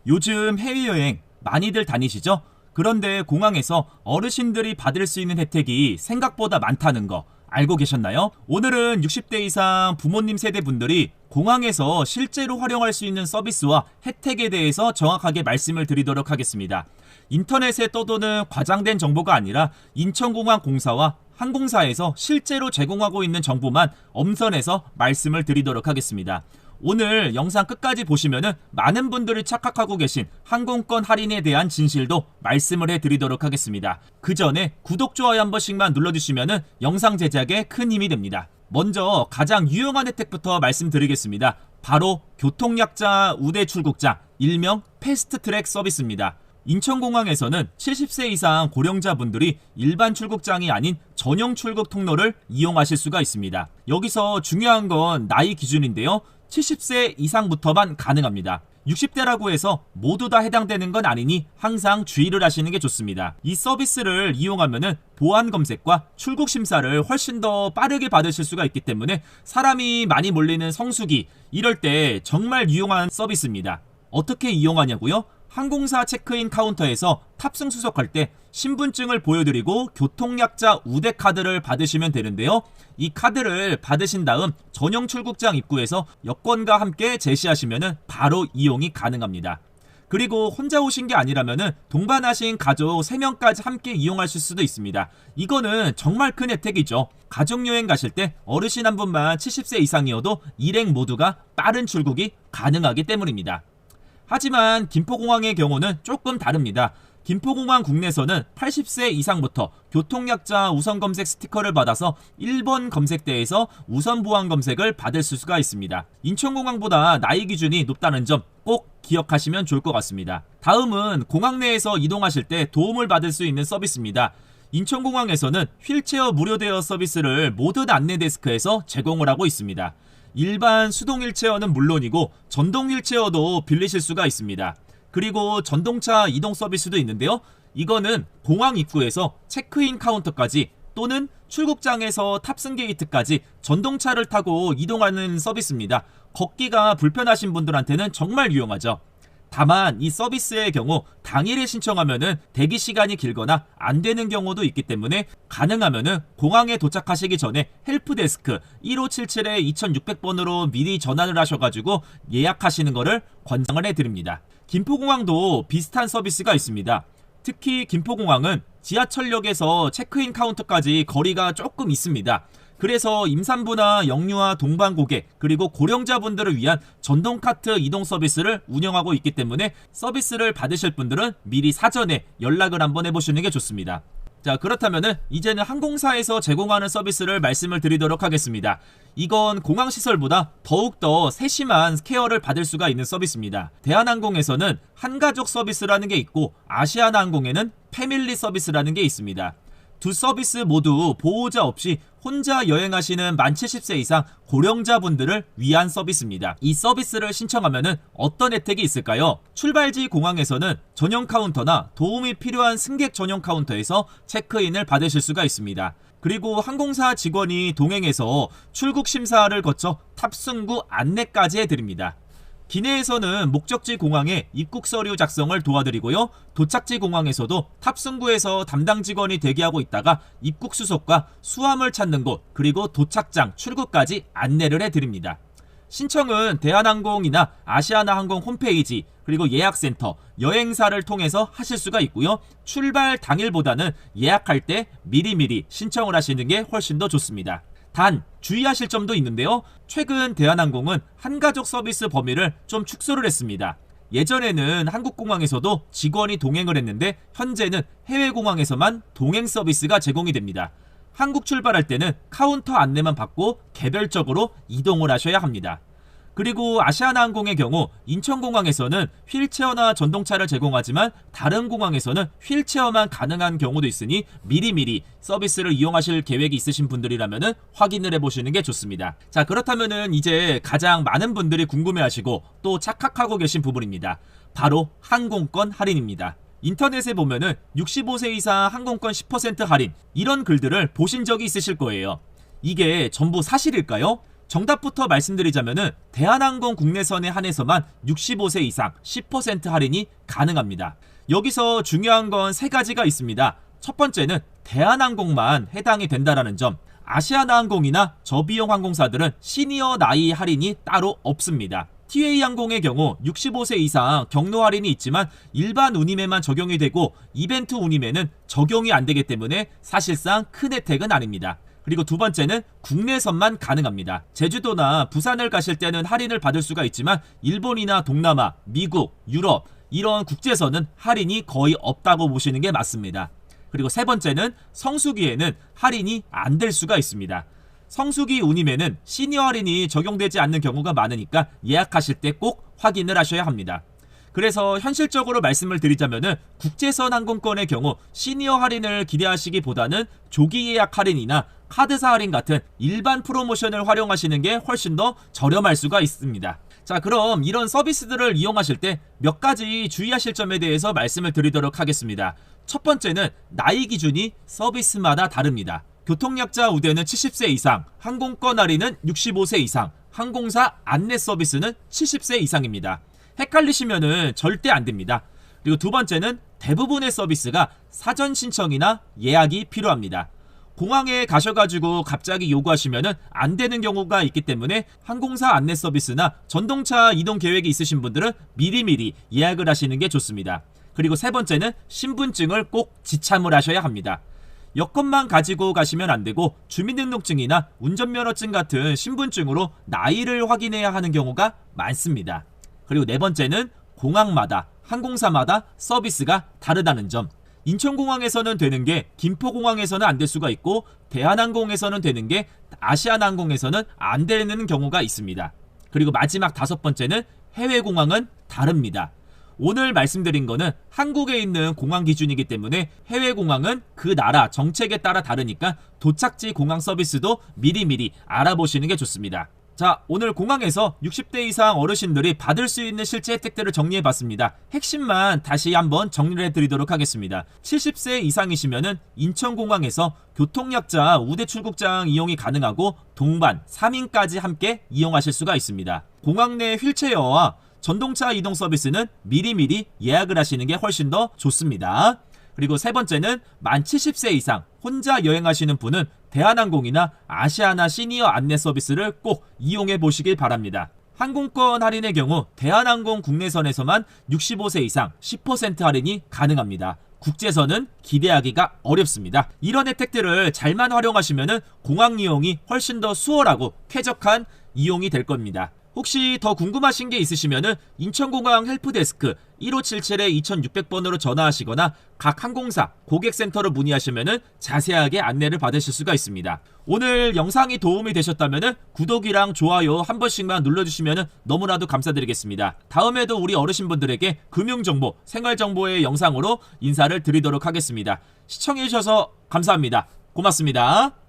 요즘 해외여행 많이들 다니시죠? 그런데 공항에서 어르신들이 받을 수 있는 혜택이 생각보다 많다는 거 알고 계셨나요? 오늘은 60대 이상 부모님 세대 분들이 공항에서 실제로 활용할 수 있는 서비스와 혜택에 대해서 정확하게 말씀을 드리도록 하겠습니다. 인터넷에 떠도는 과장된 정보가 아니라 인천공항 공사와 항공사에서 실제로 제공하고 있는 정보만 엄선해서 말씀을 드리도록 하겠습니다. 오늘 영상 끝까지 보시면은 많은 분들이 착각하고 계신 항공권 할인에 대한 진실도 말씀을 해드리도록 하겠습니다. 그 전에 구독, 좋아요 한 번씩만 눌러주시면은 영상 제작에 큰 힘이 됩니다. 먼저 가장 유용한 혜택부터 말씀드리겠습니다. 바로 교통약자 우대 출국장, 일명 패스트트랙 서비스입니다. 인천공항에서는 70세 이상 고령자분들이 일반 출국장이 아닌 전용 출국 통로를 이용하실 수가 있습니다. 여기서 중요한 건 나이 기준인데요. 70세 이상부터만 가능합니다. 60대라고 해서 모두 다 해당되는 건 아니니 항상 주의를 하시는 게 좋습니다. 이 서비스를 이용하면은 보안 검색과 출국 심사를 훨씬 더 빠르게 받으실 수가 있기 때문에 사람이 많이 몰리는 성수기 이럴 때 정말 유용한 서비스입니다. 어떻게 이용하냐고요? 항공사 체크인 카운터에서 탑승 수속할 때 신분증을 보여드리고 교통약자 우대 카드를 받으시면 되는데요. 이 카드를 받으신 다음 전용 출국장 입구에서 여권과 함께 제시하시면 바로 이용이 가능합니다. 그리고 혼자 오신 게 아니라면 동반하신 가족 3명까지 함께 이용하실 수도 있습니다. 이거는 정말 큰 혜택이죠. 가족여행 가실 때 어르신 한 분만 70세 이상이어도 일행 모두가 빠른 출국이 가능하기 때문입니다. 하지만 김포공항의 경우는 조금 다릅니다. 김포공항 국내에서는 80세 이상부터 교통약자 우선 검색 스티커를 받아서 1번 검색대에서 우선 보안 검색을 받을 수가 있습니다. 인천공항보다 나이 기준이 높다는 점 꼭 기억하시면 좋을 것 같습니다. 다음은 공항 내에서 이동하실 때 도움을 받을 수 있는 서비스입니다. 인천공항에서는 휠체어 무료 대여 서비스를 모든 안내 데스크에서 제공을 하고 있습니다. 일반 수동 휠체어는 물론이고 전동 휠체어도 빌리실 수가 있습니다. 그리고 전동차 이동 서비스도 있는데요. 이거는 공항 입구에서 체크인 카운터까지 또는 출국장에서 탑승 게이트까지 전동차를 타고 이동하는 서비스입니다. 걷기가 불편하신 분들한테는 정말 유용하죠. 다만 이 서비스의 경우 당일에 신청하면은 대기 시간이 길거나 안 되는 경우도 있기 때문에 가능하면은 공항에 도착하시기 전에 헬프데스크 1577-2600번으로 미리 전화를 하셔가지고 예약하시는 거를 권장을 해드립니다. 김포공항도 비슷한 서비스가 있습니다. 특히 김포공항은 지하철역에서 체크인 카운터까지 거리가 조금 있습니다. 그래서 임산부나 영유아 동반 고객 그리고 고령자분들을 위한 전동카트 이동 서비스를 운영하고 있기 때문에 서비스를 받으실 분들은 미리 사전에 연락을 한번 해보시는 게 좋습니다. 자, 그렇다면은 이제는 항공사에서 제공하는 서비스를 말씀을 드리도록 하겠습니다. 이건 공항시설보다 더욱더 세심한 케어를 받을 수가 있는 서비스입니다. 대한항공에서는 한가족 서비스라는 게 있고 아시아나항공에는 패밀리 서비스라는 게 있습니다. 두 서비스 모두 보호자 없이 혼자 여행하시는 만 70세 이상 고령자분들을 위한 서비스입니다. 이 서비스를 신청하면 어떤 혜택이 있을까요? 출발지 공항에서는 전용 카운터나 도움이 필요한 승객 전용 카운터에서 체크인을 받으실 수가 있습니다. 그리고 항공사 직원이 동행해서 출국 심사를 거쳐 탑승 후 안내까지 해드립니다. 기내에서는 목적지 공항에 입국 서류 작성을 도와드리고요. 도착지 공항에서도 탑승구에서 담당 직원이 대기하고 있다가 입국 수속과 수함을 찾는 곳 그리고 도착장 출구까지 안내를 해드립니다. 신청은 대한항공이나 아시아나항공 홈페이지 그리고 예약센터, 여행사를 통해서 하실 수가 있고요. 출발 당일보다는 예약할 때 미리미리 신청을 하시는 게 훨씬 더 좋습니다. 단 주의하실 점도 있는데요. 최근 대한항공은 한가족 서비스 범위를 좀 축소를 했습니다. 예전에는 한국공항에서도 직원이 동행을 했는데 현재는 해외공항에서만 동행 서비스가 제공이 됩니다. 한국 출발할 때는 카운터 안내만 받고 개별적으로 이동을 하셔야 합니다. 그리고 아시아나항공의 경우 인천공항에서는 휠체어나 전동차를 제공하지만 다른 공항에서는 휠체어만 가능한 경우도 있으니 미리미리 서비스를 이용하실 계획이 있으신 분들이라면 확인을 해보시는 게 좋습니다. 자, 그렇다면 이제 가장 많은 분들이 궁금해하시고 또 착각하고 계신 부분입니다. 바로 항공권 할인입니다. 인터넷에 보면은 65세 이상 항공권 10% 할인 이런 글들을 보신 적이 있으실 거예요. 이게 전부 사실일까요? 정답부터 말씀드리자면은 대한항공 국내선에 한해서만 65세 이상 10% 할인이 가능합니다. 여기서 중요한 건 세 가지가 있습니다. 첫 번째는 대한항공만 해당이 된다라는 점. 아시아나항공이나 저비용 항공사들은 시니어 나이 할인이 따로 없습니다. 티웨이항공의 경우 65세 이상 경로 할인이 있지만 일반 운임에만 적용이 되고 이벤트 운임에는 적용이 안 되기 때문에 사실상 큰 혜택은 아닙니다. 그리고 두 번째는 국내선만 가능합니다. 제주도나 부산을 가실 때는 할인을 받을 수가 있지만 일본이나 동남아, 미국, 유럽 이런 국제선은 할인이 거의 없다고 보시는 게 맞습니다. 그리고 세 번째는 성수기에는 할인이 안 될 수가 있습니다. 성수기 운임에는 시니어 할인이 적용되지 않는 경우가 많으니까 예약하실 때 꼭 확인을 하셔야 합니다. 그래서 현실적으로 말씀을 드리자면은 국제선 항공권의 경우 시니어 할인을 기대하시기보다는 조기 예약 할인이나 카드사 할인 같은 일반 프로모션을 활용하시는 게 훨씬 더 저렴할 수가 있습니다. 자, 그럼 이런 서비스들을 이용하실 때 몇 가지 주의하실 점에 대해서 말씀을 드리도록 하겠습니다. 첫 번째는 나이 기준이 서비스마다 다릅니다. 교통약자 우대는 70세 이상, 항공권 할인은 65세 이상, 항공사 안내 서비스는 70세 이상입니다. 헷갈리시면은 절대 안 됩니다. 그리고 두 번째는 대부분의 서비스가 사전 신청이나 예약이 필요합니다. 공항에 가셔가지고 갑자기 요구하시면은 안 되는 경우가 있기 때문에 항공사 안내 서비스나 전동차 이동 계획이 있으신 분들은 미리미리 예약을 하시는 게 좋습니다. 그리고 세 번째는 신분증을 꼭 지참을 하셔야 합니다. 여권만 가지고 가시면 안 되고 주민등록증이나 운전면허증 같은 신분증으로 나이를 확인해야 하는 경우가 많습니다. 그리고 네 번째는 공항마다, 항공사마다 서비스가 다르다는 점. 인천공항에서는 되는 게 김포공항에서는 안 될 수가 있고 대한항공에서는 되는 게 아시아나항공에서는 안 되는 경우가 있습니다. 그리고 마지막 다섯 번째는 해외공항은 다릅니다. 오늘 말씀드린 거는 한국에 있는 공항 기준이기 때문에 해외공항은 그 나라 정책에 따라 다르니까 도착지 공항 서비스도 미리미리 알아보시는 게 좋습니다. 자, 오늘 공항에서 60대 이상 어르신들이 받을 수 있는 실제 혜택들을 정리해봤습니다. 핵심만 다시 한번 정리를 해드리도록 하겠습니다. 70세 이상이시면은 인천공항에서 교통약자 우대 출국장 이용이 가능하고 동반 3인까지 함께 이용하실 수가 있습니다. 공항 내 휠체어와 전동차 이동 서비스는 미리미리 예약을 하시는 게 훨씬 더 좋습니다. 그리고 세 번째는 만 70세 이상 혼자 여행하시는 분은 대한항공이나 아시아나 시니어 안내 서비스를 꼭 이용해 보시길 바랍니다. 항공권 할인의 경우 대한항공 국내선에서만 65세 이상 10% 할인이 가능합니다. 국제선은 기대하기가 어렵습니다. 이런 혜택들을 잘만 활용하시면 공항 이용이 훨씬 더 수월하고 쾌적한 이용이 될 겁니다. 혹시 더 궁금하신 게 있으시면은 인천공항 헬프데스크 1577-2600번으로 전화하시거나 각 항공사 고객센터로 문의하시면은 자세하게 안내를 받으실 수가 있습니다. 오늘 영상이 도움이 되셨다면은 구독이랑 좋아요 한 번씩만 눌러주시면은 너무나도 감사드리겠습니다. 다음에도 우리 어르신분들에게 금융정보, 생활정보의 영상으로 인사를 드리도록 하겠습니다. 시청해주셔서 감사합니다. 고맙습니다.